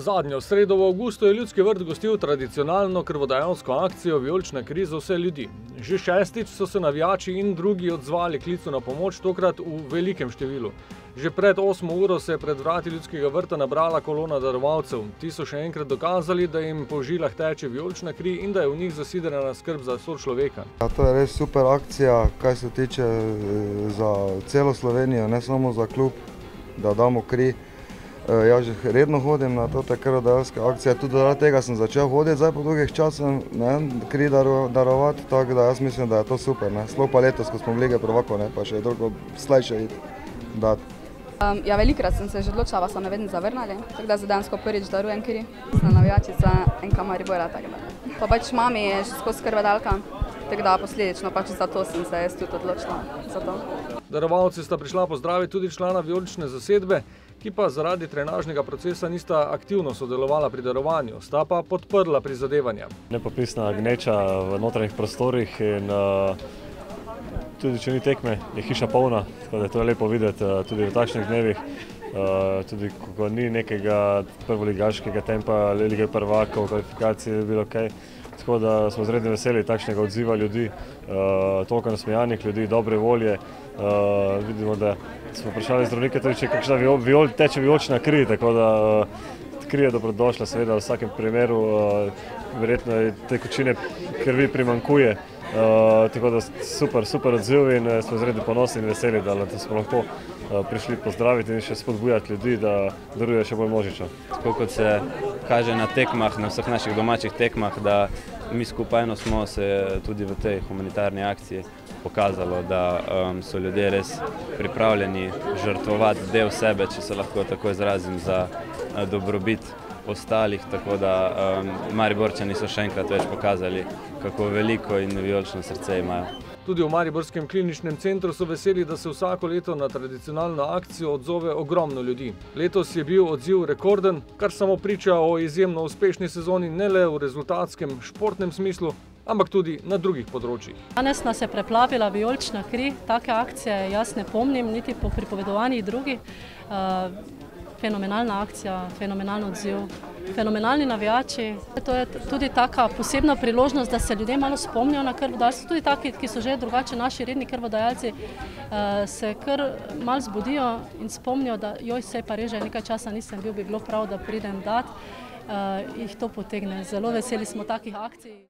Zadnjo sredo v avgustu je Ljudski vrt gostil tradicionalno krvodajalsko akcijo Vijolična kri za vse ljudi. Že šestič so se navijači in drugi odzvali klicu na pomoč, tokrat v velikem številu. Že pred 8 uro se je pred vrati Ljudskega vrta nabrala kolona darovalcev. Ti so še enkrat dokazali, da jim po žilah teče vijolična kri in da je v njih zasidrana skrb za sočloveka. To je res super akcija, kaj se tiče za celo Slovenijo, ne samo za klub, da damo kri. Jaz že redno hodim na te krvodajalske akcije, tudi zaradi tega sem začel hoditi zdaj po dolgih časih, kri darovati, tako da jaz mislim, da je to super. Sploh pa letos, ko smo v Lige prvakov, pa še je toliko slajše iti dati. Ja, velikrat sem se že odločila, pa so me vedno zavrnili, tako da zadansko prvič darujem kri. Sem navijačica NK Maribora, tako da. Pa pač mami je že skozi krvodalka, tako da posledično pač zato sem se jaz tudi odločila za to. Darovalci sta prišla pozdraviti tudi člana vijolične zasedbe, ki pa zaradi trenažnega procesa nista aktivno sodelovala pri darovanju, sta pa podprla prizadevanja. Nepopisna gneča v notranjih prostorih in tudi če ni tekme, je hiša polna, tako da je to lepo videti tudi v takšnih dnevih. Tudi ko ni nekega prvoligaškega tempa, Lige prvakov, kvalifikacije, bilo kaj. Tako da smo izredno veseli takšnega odziva ljudi, toliko nasmejanih ljudi, dobre volje. Vidimo, da smo vprašali zdravnike, tudi če kakšna teče vijolična kri, tako da kri je dobrodošla, seveda v vsakem primeru, verjetno tekočine krvi primanjkuje. Tako da super odziv in smo izredno ponosni in veseli, da smo lahko prišli pozdraviti in še spodbujati ljudi, da darujejo še bolj množično. Tako kot se kaže na tekmah, na vseh naših domačih tekmah, da mi skupajno smo se tudi v tej humanitarni akciji pokazalo, da so ljudje res pripravljeni žrtvovati del sebe, če se lahko tako izrazim, za dobrobit ostalih, tako da Mariborčani so še enkrat več pokazali, kako veliko in vijolično srce imajo. Tudi v Mariborskem kliničnem centru so veseli, da se vsako leto na tradicionalno akcijo odzove ogromno ljudi. Letos je bil odziv rekorden, kar samo priča o izjemno uspešni sezoni ne le v rezultatskem športnem smislu, ampak tudi na drugih področjih. Danes nas je preplavila vijolična kri, take akcije jaz ne pomnim, niti po pripovedovanjih drugih. Fenomenalna akcija, fenomenalni odziv, fenomenalni navijači. To je tudi taka posebna priložnost, da se ljudje malo spomnijo na krvodajalstvo. Tudi taki, ki so že drugače naši redni krvodajalci, se kar malo zbudijo in spomnijo, da joj, sej pa res že nekaj časa nisem bil, bi bilo prav, da pridem dat. Jih to potegne. Zelo veseli smo takih akcij.